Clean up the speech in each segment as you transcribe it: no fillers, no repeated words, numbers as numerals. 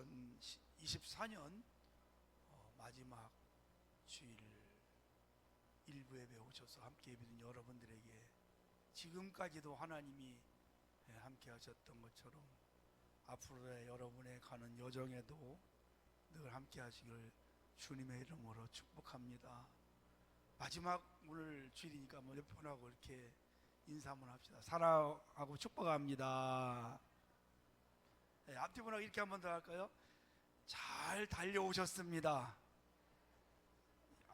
2024년 마지막 주일 일부 예배 오셔서 함께 예배드린 여러분들에게 지금까지도 하나님이 함께 하셨던 것처럼 앞으로의 여러분의 가는 여정에도 늘 함께 하시길 주님의 이름으로 축복합니다. 마지막 오늘 주일이니까 옆 분하고 이렇게 인사 한번 합시다. 사랑하고 축복합니다. 앞뒤 분하고 이렇게 한번 더 할까요? 잘 달려오셨습니다.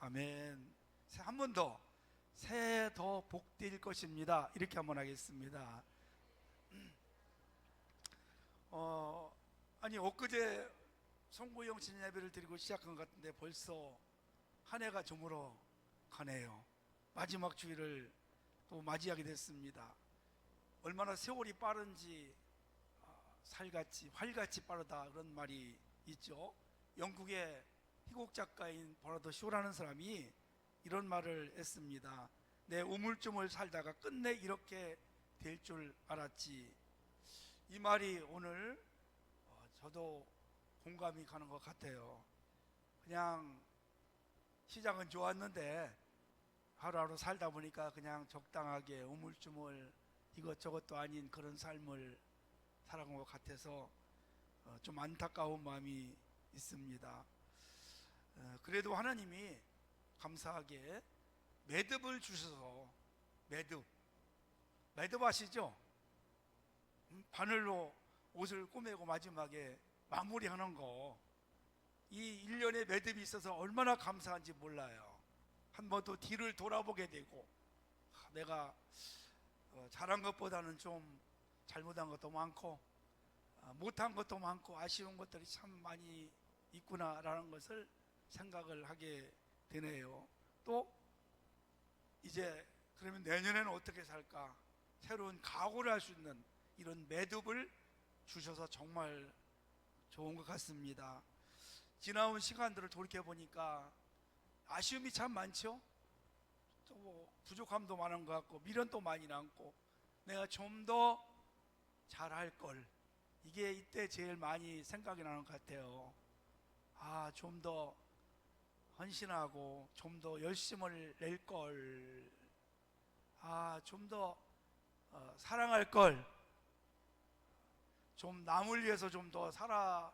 아멘. 한 번 더, 새해 더 복될 것입니다. 이렇게 한번 하겠습니다. 아니 엊그제 송구영 신 예배를 드리고 시작한 것 같은데 벌써 한 해가 저물어 가네요. 마지막 주일을 또 맞이하게 됐습니다. 얼마나 세월이 빠른지 살같이 활같이 빠르다 그런 말이 있죠. 영국의 희곡 작가인 버나드 쇼라는 사람이 이런 말을 했습니다. 내 우물쭈물 살다가 끝내 이렇게 될 줄 알았지. 이 말이 오늘 저도 공감이 가는 것 같아요. 그냥 시작은 좋았는데 하루하루 살다 보니까 그냥 적당하게 우물쭈물 이것저것도 아닌 그런 삶을 살아간 것 같아서 좀 안타까운 마음이 있습니다. 그래도 하나님이 감사하게 매듭을 주셔서, 매듭 아시죠? 바늘로 옷을 꼬매고 마지막에 마무리하는 거, 이 1년의 매듭이 있어서 얼마나 감사한지 몰라요. 한 번 더 뒤를 돌아보게 되고, 내가 잘한 것보다는 좀 잘못한 것도 많고 못한 것도 많고 아쉬운 것들이 참 많이 있구나라는 것을 생각을 하게 되네요. 또 이제 그러면 내년에는 어떻게 살까, 새로운 각오를 할 수 있는 이런 매듭을 주셔서 정말 좋은 것 같습니다. 지나온 시간들을 돌이켜보니까 아쉬움이 참 많죠. 또 부족함도 많은 것 같고 미련도 많이 남고 내가 좀 더 잘할 걸, 이게 이때 제일 많이 생각이 나는 것 같아요. 좀 더 헌신하고 좀 더 열심을 낼 걸, 좀 더 사랑할 걸, 좀 남을 위해서 좀 더 살아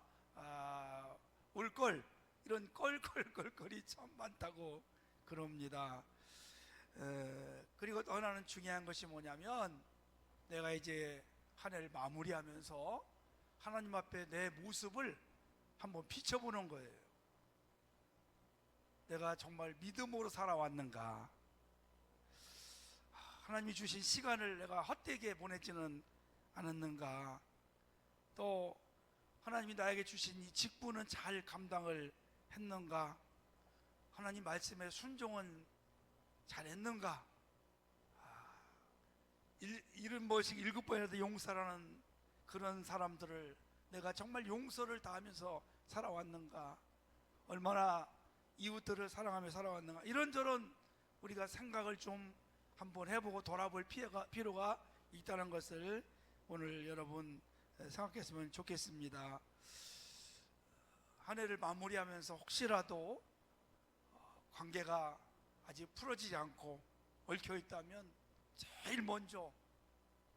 올 걸, 이런 껄껄껄껄이 참 많다고 그럽니다. 그리고 또 하나는 중요한 것이 뭐냐면, 내가 이제 한 해를 마무리하면서 하나님 앞에 내 모습을 한번 비춰보는 거예요. 내가 정말 믿음으로 살아왔는가, 하나님이 주신 시간을 내가 헛되게 보내지는 않았는가, 또 하나님이 나에게 주신 이 직분은 잘 감당을 했는가, 하나님 말씀에 순종은 잘했는가, 70번씩 7번이라도 용서라는 그런 사람들을 내가 정말 용서를 다하면서 살아왔는가, 얼마나 이웃들을 사랑하며 살아왔는가, 이런저런 우리가 생각을 좀 한번 해보고 돌아볼 필요가 있다는 것을 오늘 여러분 생각했으면 좋겠습니다. 한 해를 마무리하면서 혹시라도 관계가 아직 풀어지지 않고 얽혀 있다면 제일 먼저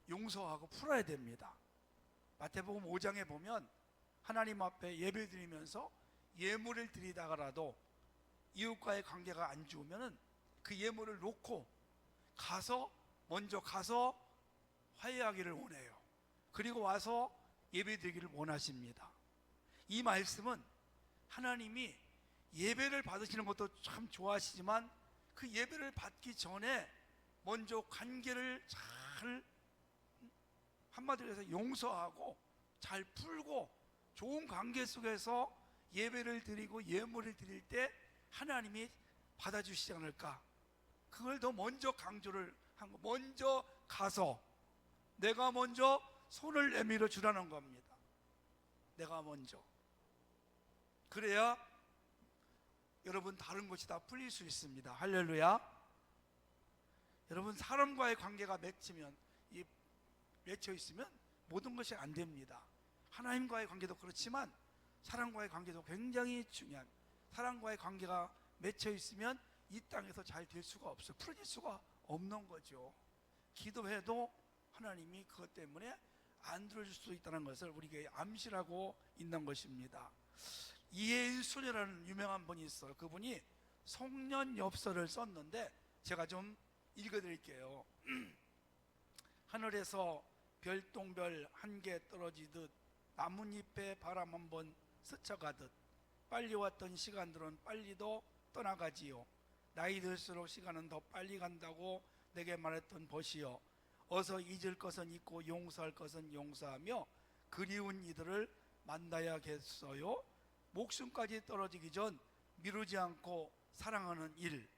용서하고 풀어야 됩니다. 마태복음 5장에 보면 하나님 앞에 예배드리면서 예물을 드리다가라도 이웃과의 관계가 안 좋으면 그 예물을 놓고 먼저 가서 화해하기를 원해요. 그리고 와서 예배드리기를 원하십니다. 이 말씀은 하나님이 예배를 받으시는 것도 참 좋아하시지만 그 예배를 받기 전에 먼저 관계를 잘, 한마디로 해서 용서하고 잘 풀고 좋은 관계 속에서 예배를 드리고 예물을 드릴 때 하나님이 받아주시지 않을까, 그걸 더 먼저 강조를 한 거, 먼저 가서 내가 먼저 손을 내밀어 주라는 겁니다. 내가 먼저. 그래야 여러분 다른 것이 다 풀릴 수 있습니다. 할렐루야. 여러분 사람과의 관계가 맺혀 있으면 모든 것이 안 됩니다. 하나님과의 관계도 그렇지만 사랑과의 관계도 굉장히 중요한, 사랑과의 관계가 맺혀 있으면 이 땅에서 잘 될 수가 없어요. 풀어질 수가 없는 거죠. 기도해도 하나님이 그것 때문에 안 들어줄 수 있다는 것을 우리에게 암시하고 있는 것입니다. 이혜인 수녀라는 유명한 분이 있어요. 그분이 송년엽서를 썼는데 제가 좀 읽어드릴게요. 하늘에서 별똥별 한 개 떨어지듯 나뭇잎에 바람 한 번 스쳐가듯 빨리 왔던 시간들은 빨리도 떠나가지요. 나이 들수록 시간은 더 빨리 간다고 내게 말했던 벗이여, 어서 잊을 것은 잊고 용서할 것은 용서하며 그리운 이들을 만나야겠어요. 목숨까지 떨어지기 전 미루지 않고 사랑하는 일,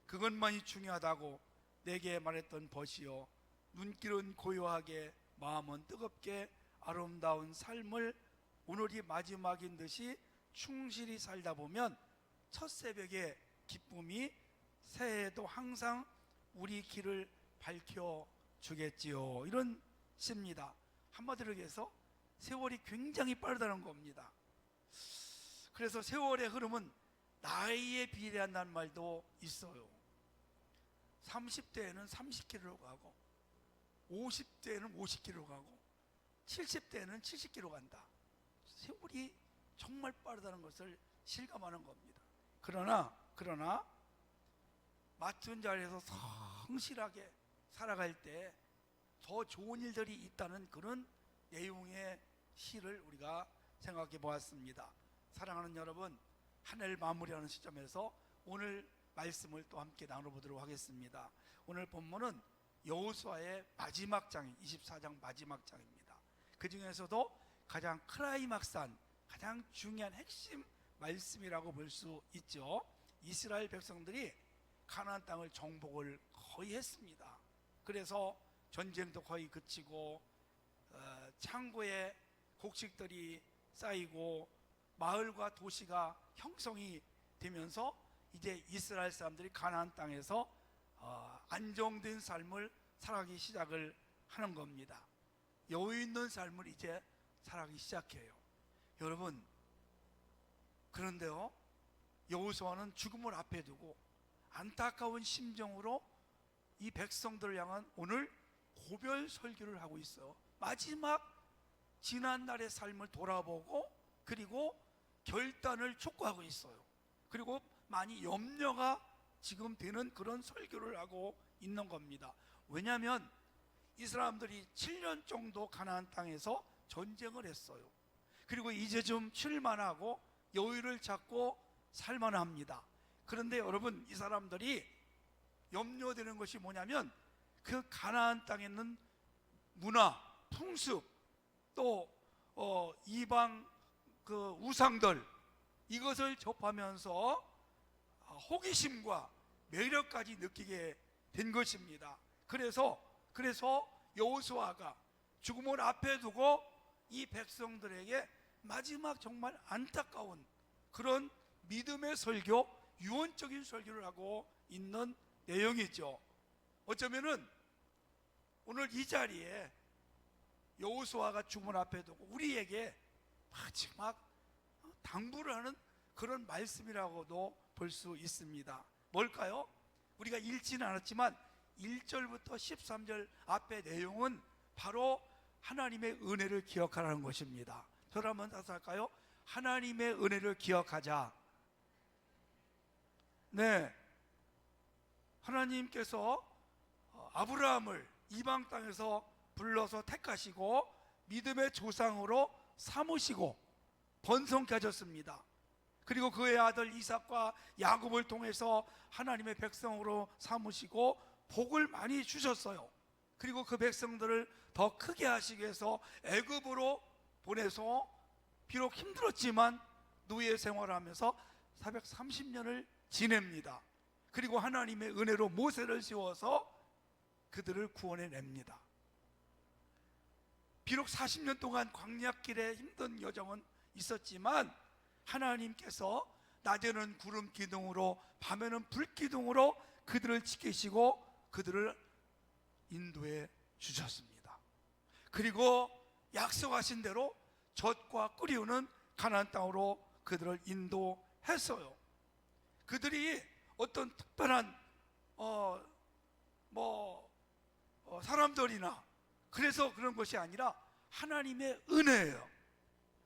그것만이 중요하다고 내게 말했던 벗이여, 눈길은 고요하게 마음은 뜨겁게 아름다운 삶을 오늘이 마지막인 듯이 충실히 살다 보면 첫 새벽의 기쁨이 새해에도 항상 우리 길을 밝혀주겠지요. 이런 시입니다. 한마디로 해서 세월이 굉장히 빠르다는 겁니다. 그래서 세월의 흐름은 나이에 비례한다는 말도 있어요. 30대에는 30km로 가고 50대에는 50km로 가고 70대에는 70km 간다. 세월이 정말 빠르다는 것을 실감하는 겁니다. 그러나 맡은 자리에서 성실하게 살아갈 때 더 좋은 일들이 있다는 그런 내용의 시를 우리가 생각해 보았습니다. 사랑하는 여러분, 한 해를 마무리하는 시점에서 오늘 말씀을 또 함께 나눠보도록 하겠습니다. 오늘 본문은 여호수아의 마지막 장인 24장 마지막 장입니다. 그 중에서도 가장 클라이막스한, 가장 중요한 핵심 말씀이라고 볼 수 있죠. 이스라엘 백성들이 가나안 땅을 정복을 거의 했습니다. 그래서 전쟁도 거의 그치고 창고에 곡식들이 쌓이고 마을과 도시가 형성이 되면서 이제 이스라엘 사람들이 가나안 땅에서 안정된 삶을 살아가기 시작을 하는 겁니다. 여유 있는 삶을 이제 살아가기 시작해요. 여러분, 그런데요, 여호수아는 죽음을 앞에 두고 안타까운 심정으로 이 백성들을 향한 오늘 고별 설교를 하고 있어요. 마지막 지난날의 삶을 돌아보고 그리고 결단을 촉구하고 있어요. 그리고 많이 염려가 지금 되는 그런 설교를 하고 있는 겁니다. 왜냐하면 이 사람들이 7년 정도 가나안 땅에서 전쟁을 했어요. 그리고 이제 좀 쉴만하고 여유를 찾고 살만합니다. 그런데 여러분, 이 사람들이 염려되는 것이 뭐냐면 그 가나안 땅에 있는 문화, 풍습, 또 이방 그 우상들, 이것을 접하면서 호기심과 매력까지 느끼게 된 것입니다. 그래서 여호수아가 죽음을 앞에 두고 이 백성들에게 마지막 정말 안타까운 그런 믿음의 설교, 유언적인 설교를 하고 있는 내용이죠. 어쩌면은 오늘 이 자리에 여호수아가 죽음을 앞에 두고 우리에게 마지막 당부를 하는 그런 말씀이라고도 볼 수 있습니다. 뭘까요? 우리가 읽지는 않았지만 1절부터 13절 앞의 내용은 바로 하나님의 은혜를 기억하라는 것입니다. 저를 한번 다시 할까요? 하나님의 은혜를 기억하자. 네, 하나님께서 아브라함을 이방 땅에서 불러서 택하시고 믿음의 조상으로 삼으시고 번성케 하셨습니다. 그리고 그의 아들 이삭과 야곱을 통해서 하나님의 백성으로 삼으시고 복을 많이 주셨어요. 그리고 그 백성들을 더 크게 하시기 위해서 애굽으로 보내서 비록 힘들었지만 노예 생활하면서 430년을 지냅니다. 그리고 하나님의 은혜로 모세를 세워서 그들을 구원해냅니다. 비록 40년 동안 광야길에 힘든 여정은 있었지만 하나님께서 낮에는 구름 기둥으로 밤에는 불 기둥으로 그들을 지키시고 그들을 인도해 주셨습니다. 그리고 약속하신 대로 젖과 끓이우는 가나안 땅으로 그들을 인도했어요. 그들이 어떤 특별한 사람들이나 그래서 그런 것이 아니라 하나님의 은혜예요.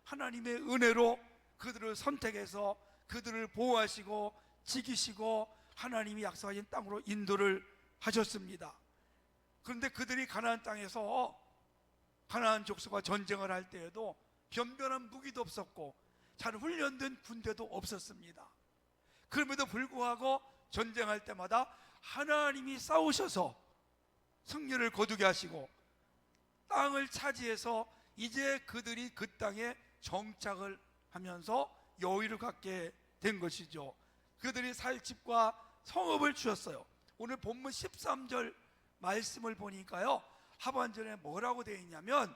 하나님의 은혜로 그들을 선택해서 그들을 보호하시고 지키시고 하나님이 약속하신 땅으로 인도를 하셨습니다. 그런데 그들이 가나안 땅에서 가나안 족속과 전쟁을 할 때에도 변변한 무기도 없었고 잘 훈련된 군대도 없었습니다. 그럼에도 불구하고 전쟁할 때마다 하나님이 싸우셔서 승리를 거두게 하시고 땅을 차지해서 이제 그들이 그 땅에 정착을 하면서 여유를 갖게 된 것이죠. 그들이 살 집과 성읍을 주셨어요. 오늘 본문 13절 말씀을 보니까요, 하반절에 뭐라고 되어 있냐면,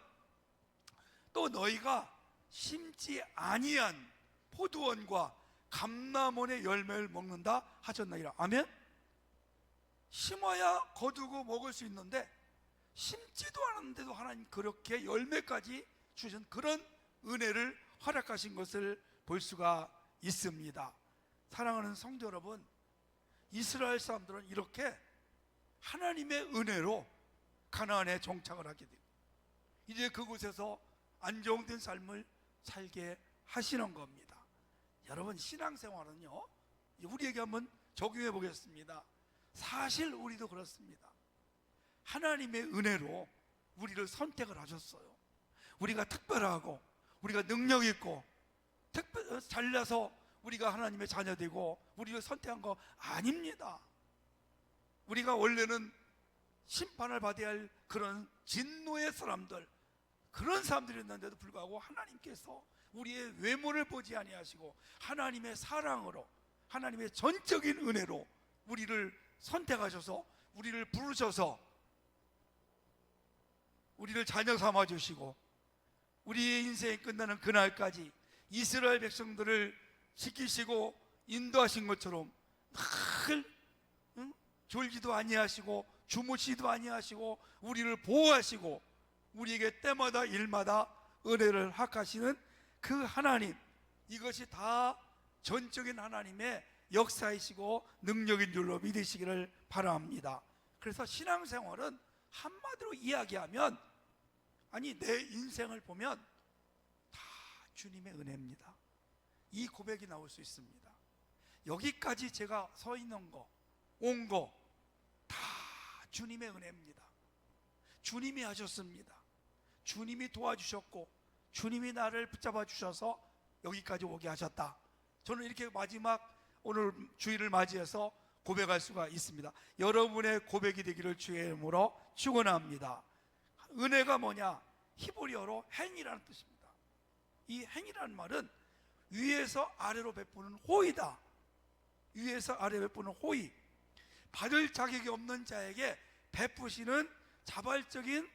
또 너희가 심지 아니한 포도원과 감람원의 열매를 먹는다 하셨나이다. 아멘. 심어야 거두고 먹을 수 있는데 심지도 않았는데도 하나님 그렇게 열매까지 주신 그런 은혜를 허락하신 것을 볼 수가 있습니다. 사랑하는 성도 여러분, 이스라엘 사람들은 이렇게 하나님의 은혜로 가나안에 정착을 하게 됩니다. 이제 그곳에서 안정된 삶을 살게 하시는 겁니다. 여러분, 신앙생활은요, 우리에게 한번 적용해 보겠습니다. 사실 우리도 그렇습니다. 하나님의 은혜로 우리를 선택을 하셨어요. 우리가 특별하고 우리가 능력 있고 잘나서 우리가 하나님의 자녀되고 우리를 선택한 거 아닙니다. 우리가 원래는 심판을 받아야 할 그런 진노의 사람들, 그런 사람들이었는데도 불구하고 하나님께서 우리의 외모를 보지 아니하시고 하나님의 사랑으로, 하나님의 전적인 은혜로 우리를 선택하셔서 우리를 부르셔서 우리를 자녀 삼아 주시고 우리의 인생이 끝나는 그날까지 이스라엘 백성들을 지키시고 인도하신 것처럼 늘 졸지도 아니하시고 주무시지도 아니하시고 우리를 보호하시고 우리에게 때마다 일마다 은혜를 허락하시는 그 하나님, 이것이 다 전적인 하나님의 역사이시고 능력인 줄로 믿으시기를 바랍니다. 그래서 신앙생활은 한마디로 이야기하면, 아니 내 인생을 보면 다 주님의 은혜입니다. 이 고백이 나올 수 있습니다. 여기까지 제가 서 있는 거, 온 거 다 주님의 은혜입니다. 주님이 하셨습니다. 주님이 도와주셨고 주님이 나를 붙잡아 주셔서 여기까지 오게 하셨다. 저는 이렇게 마지막 오늘 주일을 맞이해서 고백할 수가 있습니다. 여러분의 고백이 되기를 주의 이름으로 축원합니다. 은혜가 뭐냐? 히브리어로 행이라는 뜻입니다. 이 행이라는 말은 위에서 아래로 베푸는 호의다. 위에서 아래 베푸는 호의, 받을 자격이 없는 자에게 베푸시는 자발적인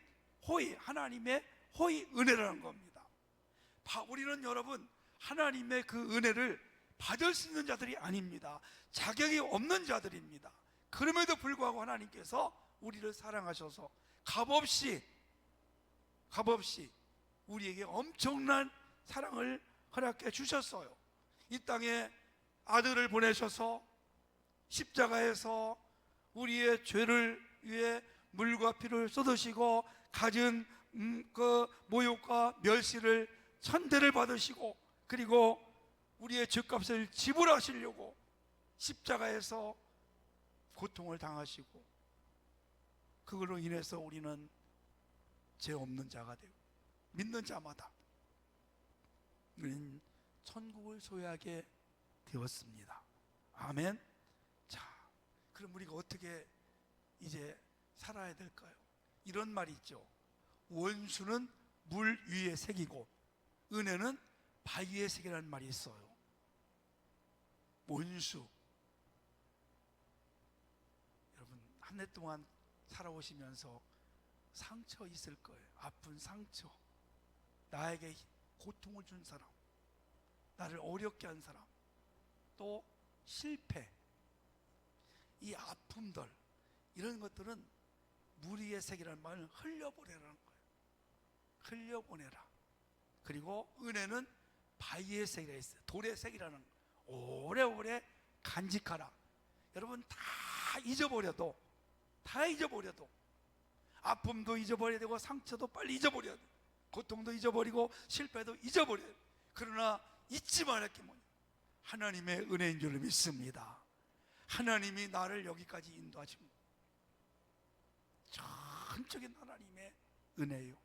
호의, 하나님의 호의, 은혜라는 겁니다. 우리는 여러분 하나님의 그 은혜를 받을 수 있는 자들이 아닙니다. 자격이 없는 자들입니다. 그럼에도 불구하고 하나님께서 우리를 사랑하셔서 값없이 우리에게 엄청난 사랑을 허락해 주셨어요. 이 땅에 아들을 보내셔서 십자가에서 우리의 죄를 위해 물과 피를 쏟으시고 갖은 그 모욕과 멸시를 천대를 받으시고 그리고 우리의 죄값을 지불하시려고 십자가에서 고통을 당하시고 그걸로 인해서 우리는 죄 없는 자가 되고 믿는 자마다 우리는 천국을 소유하게 되었습니다. 아멘. 자, 그럼 우리가 어떻게 이제 살아야 될까요? 이런 말이 있죠. 원수는 물 위에 새기고 은혜는 바위에 새기라는 말이 있어요. 원수, 여러분 한 해 동안 살아오시면서 상처 있을 거예요. 아픈 상처, 나에게 고통을 준 사람, 나를 어렵게 한 사람, 또 실패, 이 아픔들, 이런 것들은 물 위에 새기라는 말은 흘려보내라는 거예요. 흘려보내라. 그리고 은혜는 바위 바위의 색이라 했어요. 돌의 색이라는 거. 오래오래 간직하라. 여러분 다 잊어버려도 아픔도 잊어버려야 되고 상처도 빨리 잊어버려야 돼. 고통도 잊어버리고 실패도 잊어버려야 돼. 그러나 잊지 말할 게 뭐냐? 하나님의 은혜인 줄 믿습니다. 하나님이 나를 여기까지 인도하신 전적인 하나님의 은혜요.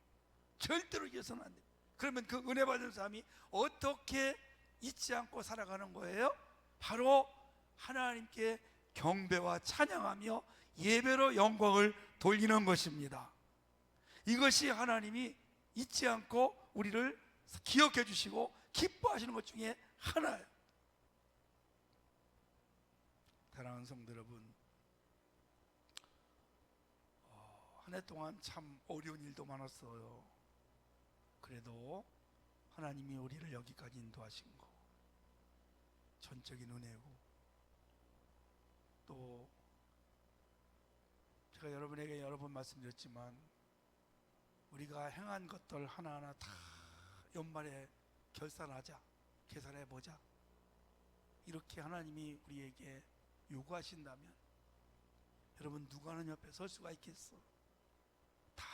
절대로 잊어서는 안 돼요. 그러면 그 은혜 받은 사람이 어떻게 잊지 않고 살아가는 거예요? 바로 하나님께 경배와 찬양하며 예배로 영광을 돌리는 것입니다. 이것이 하나님이 잊지 않고 우리를 기억해 주시고 기뻐하시는 것 중에 하나예요. 사랑하는 성도 여러분, 한 해 동안 참 어려운 일도 많았어요. 그래도 하나님이 우리를 여기까지 인도하신 거 전적인 은혜고, 또 제가 여러분에게 여러 번 말씀드렸지만 우리가 행한 것들 하나하나 다 연말에 결산하자, 계산해보자, 이렇게 하나님이 우리에게 요구하신다면 여러분 누가 하는 옆에 설 수가 있겠어? 다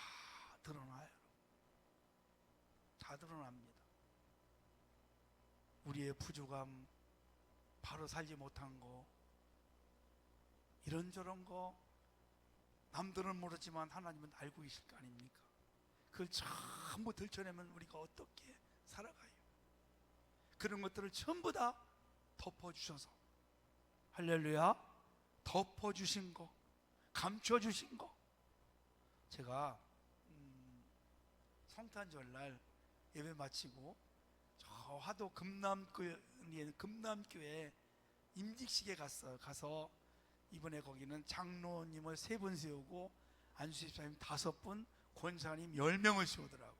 드러나요. 다 드러납니다. 우리의 부족함, 바로 살지 못한 거, 이런저런 거 남들은 모르지만 하나님은 알고 계실 거 아닙니까? 그걸 전부 들춰내면 우리가 어떻게 살아가요? 그런 것들을 전부 다 덮어주셔서, 할렐루야, 덮어주신 거, 감춰주신 거. 제가 성탄절날 예배 마치고 저 화도 금남교회 임직식에 갔어요. 가서 이번에 거기는 장로님을 3분 세우고 안수집사님 5분, 권사님 10명을 세우더라고.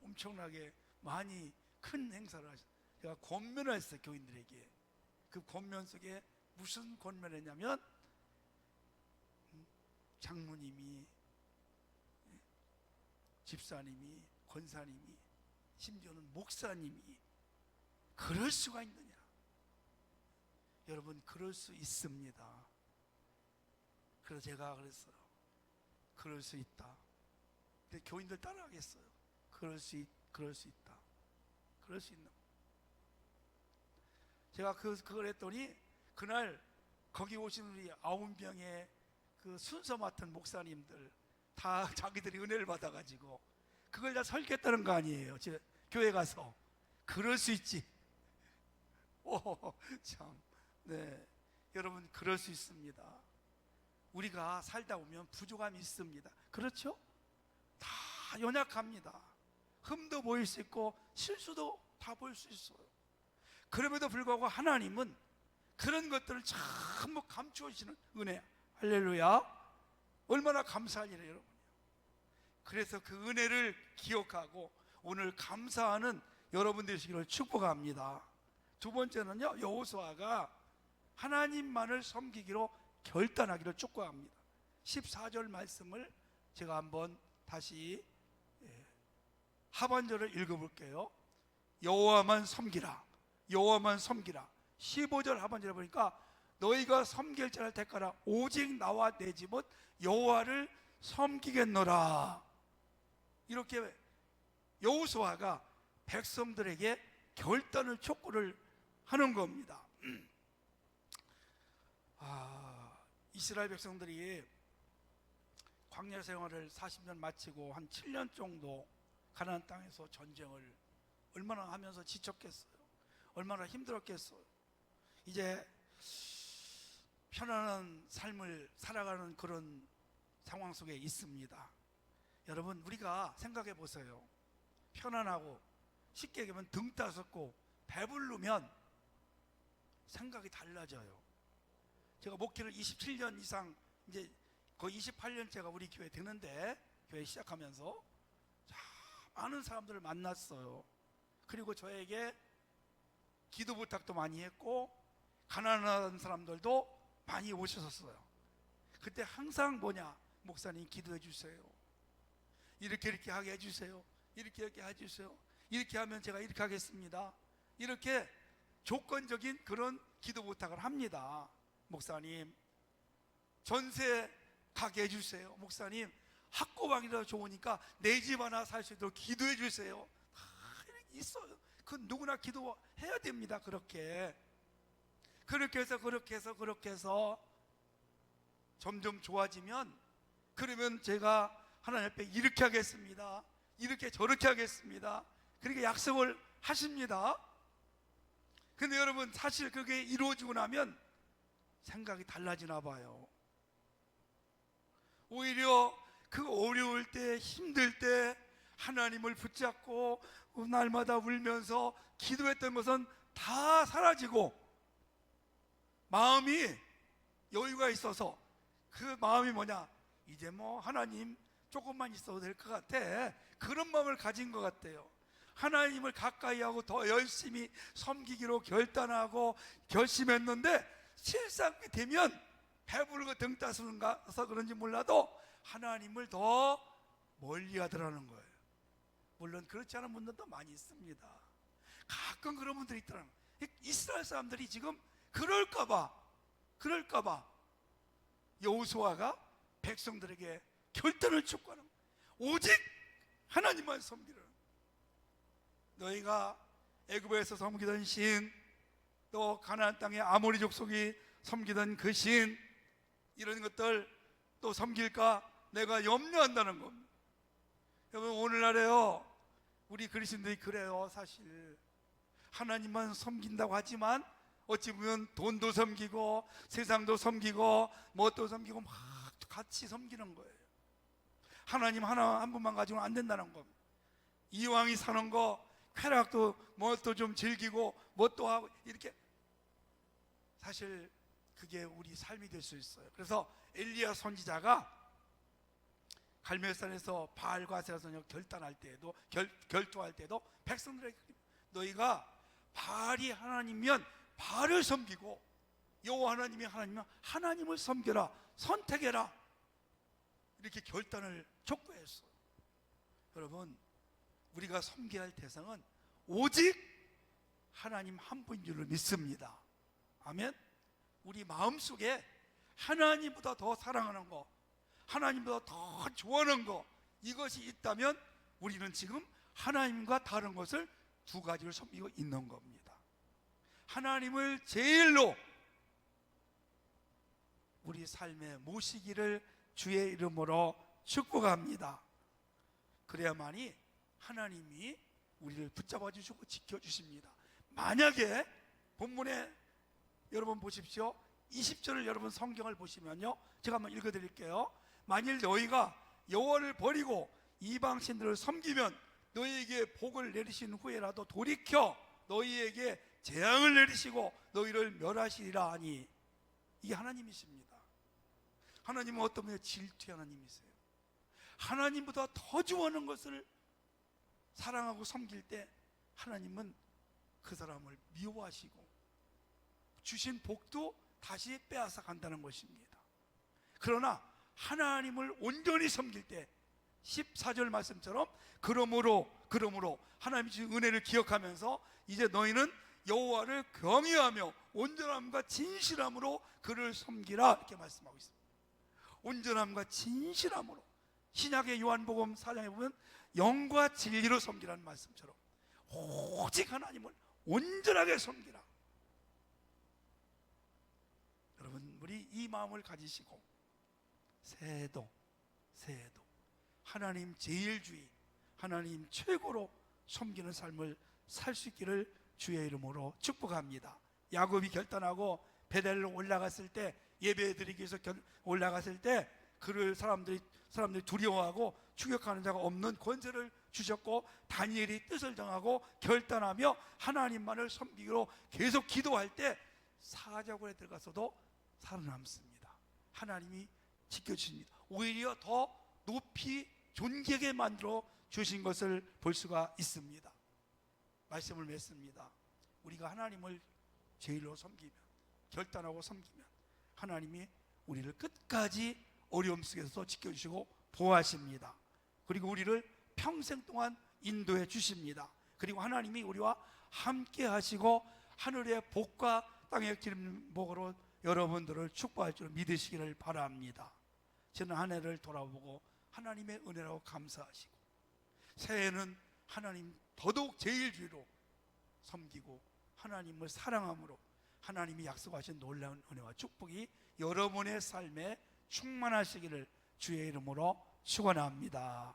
엄청나게 많이 큰 행사를 하셨어요. 제가 권면을 했어요, 교인들에게. 그 권면 속에 무슨 권면을 했냐면, 장로님이, 집사님이, 권사님이, 심지어는 목사님이 그럴 수가 있느냐? 여러분, 그럴 수 있습니다. 그래서 제가 그랬어요. 그럴 수 있다. 근데 교인들 따라하겠어요. 그럴 수 있다. 그럴 수 있는 거. 제가 그걸 했더니 그날 거기 오신 우리 9명의 그 순서 맡은 목사님들 다 자기들이 은혜를 받아가지고 그걸 다 설계했다는 거 아니에요. 제 교회 가서 그럴 수 있지. 오, 참, 네, 여러분 그럴 수 있습니다. 우리가 살다 보면 부족함이 있습니다. 그렇죠? 다 연약합니다. 흠도 보일 수 있고 실수도 다 보일 수 있어요. 그럼에도 불구하고 하나님은 그런 것들을 전부 감추어주시는 은혜. 할렐루야. 얼마나 감사한 일이에요, 여러분. 그래서 그 은혜를 기억하고 오늘 감사하는 여러분 되시기를 축복합니다. 두 번째는요, 여호수아가 하나님만을 섬기기로 결단하기를 축복합니다. 14절 말씀을 제가 한번 다시 하반절을 읽어볼게요. 여호와만 섬기라, 여호와만 섬기라. 15절 하반절에 보니까 너희가 섬길 자를 택하라, 오직 나와 내 집은 여호와를 섬기겠노라. 이렇게 여호수아가 백성들에게 결단을 촉구를 하는 겁니다. 이스라엘 백성들이 광야 생활을 40년 마치고 한 7년 정도 가나안 땅에서 전쟁을 얼마나 하면서 지쳤겠어요. 얼마나 힘들었겠어요. 이제 편안한 삶을 살아가는 그런 상황 속에 있습니다. 여러분, 우리가 생각해 보세요. 편안하고 쉽게 얘기하면 등 따숩고 배부르면 생각이 달라져요. 제가 목회를 27년 이상, 이제 거의 28년째가 우리 교회 되는데, 교회 시작하면서 많은 사람들을 만났어요. 그리고 저에게 기도 부탁도 많이 했고 가난한 사람들도 많이 오셨었어요. 그때 항상 뭐냐, 목사님 기도해 주세요, 이렇게 하게 해주세요, 이렇게 해주세요, 이렇게 하면 제가 이렇게 하겠습니다. 이렇게 조건적인 그런 기도 부탁을 합니다. 목사님, 전세 가게 해주세요. 목사님, 학고방이라도 좋으니까 내 집 하나 살 수 있도록 기도해 주세요. 있어요. 그건 누구나 기도해야 됩니다. 그렇게 해서 점점 좋아지면, 그러면 제가 하나님 앞에 이렇게 하겠습니다, 이렇게 저렇게 하겠습니다, 그렇게 약속을 하십니다. 근데 여러분, 사실 그게 이루어지고 나면 생각이 달라지나 봐요. 오히려 그 어려울 때, 힘들 때 하나님을 붙잡고 날마다 울면서 기도했던 것은 다 사라지고, 마음이 여유가 있어서, 그 마음이 뭐냐, 이제 뭐 하나님 조금만 있어도 될 것 같아, 그런 마음을 가진 것 같아요. 하나님을 가까이 하고 더 열심히 섬기기로 결단하고 결심했는데, 실상 되면 배부르고 등 따스러서 그런지 몰라도 하나님을 더 멀리 하더라는 거예요. 물론 그렇지 않은 분들도 많이 있습니다. 가끔 그런 분들이 있더라는 거예요. 이스라엘 사람들이 지금 그럴까봐 여호수아가 백성들에게 결단을 촉구하는 거예요. 오직 하나님만 섬기라. 너희가 애굽에서 섬기던 신, 또 가나안 땅의 아모리 족속이 섬기던 그 신, 이런 것들 또 섬길까 내가 염려한다는 겁니다. 여러분, 오늘날에요, 우리 그리스도인들이 그래요. 사실 하나님만 섬긴다고 하지만 어찌 보면 돈도 섬기고 세상도 섬기고 뭣도 섬기고 막 같이 섬기는 거예요. 하나님 하나 한 분만 가지고는 안 된다는 겁니다. 이왕이 사는 거 쾌락도 뭣도 좀 즐기고 뭣도 하고, 이렇게 사실 그게 우리 삶이 될 수 있어요. 그래서 엘리야 선지자가 갈멜산에서 바알과 아세라 선을 결단할 때에도, 결투할 때도 백성들에게 너희가 바알이 하나님이면 바알을 섬기고 여호와 하나님이 하나님이면 하나님을 섬겨라, 선택해라, 이렇게 결단을 촉구했어요. 여러분, 우리가 섬겨야 할 대상은 오직 하나님 한 분인 줄을 믿습니다. 아멘. 우리 마음속에 하나님보다 더 사랑하는 거, 하나님보다 더 좋아하는 거, 이것이 있다면 우리는 지금 하나님과 다른 것을 두 가지를 섬기고 있는 겁니다. 하나님을 제일로 우리 삶에 모시기를 주의 이름으로 축복합니다. 그래야만이 하나님이 우리를 붙잡아 주시고 지켜주십니다. 만약에 본문에 여러분 보십시오. 20절을 여러분 성경을 보시면요, 제가 한번 읽어드릴게요. 만일 너희가 여호와를 버리고 이방신들을 섬기면 너희에게 복을 내리신 후에라도 돌이켜 너희에게 재앙을 내리시고 너희를 멸하시리라 하니, 이게 하나님이십니다. 하나님은 어떤 분의 질투의 하나님이세요. 하나님보다 더 좋아하는 것을 사랑하고 섬길 때 하나님은 그 사람을 미워하시고 주신 복도 다시 빼앗아 간다는 것입니다. 그러나 하나님을 온전히 섬길 때 14절 말씀처럼 그러므로 하나님이 주신 은혜를 기억하면서 이제 너희는 여호와를 경외하며 온전함과 진실함으로 그를 섬기라, 이렇게 말씀하고 있습니다. 온전함과 진실함으로, 신약의 요한복음 4장에 보면 영과 진리로 섬기라는 말씀처럼 오직 하나님을 온전하게 섬기라. 여러분, 우리 이 마음을 가지시고 새해도 하나님 제일주의, 하나님 최고로 섬기는 삶을 살 수 있기를 주의 이름으로 축복합니다. 야곱이 결단하고 베델로 올라갔을 때, 예배드리기 위해서 올라갔을 때 그를 사람들이 두려워하고 추격하는 자가 없는 권세를 주셨고, 다니엘이 뜻을 정하고 결단하며 하나님만을 섬기기로 계속 기도할 때 사자굴에 들어가서도 살아남습니다. 하나님이 지켜주십니다. 오히려 더 높이 존귀하게 만들어 주신 것을 볼 수가 있습니다. 말씀을 맺습니다. 우리가 하나님을 제일로 섬기면, 결단하고 섬기면 하나님이 우리를 끝까지 어려움 속에서 지켜주시고 보호하십니다. 그리고 우리를 평생 동안 인도해 주십니다. 그리고 하나님이 우리와 함께 하시고 하늘의 복과 땅의 기름복으로 여러분들을 축복할 줄 믿으시기를 바랍니다. 저는 한 해를 돌아보고 하나님의 은혜라고 감사하시고 새해에는 하나님 더더욱 제일 위로 섬기고 하나님을 사랑함으로 하나님이 약속하신 놀라운 은혜와 축복이 여러분의 삶에 충만하시기를 주의 이름으로 축원합니다.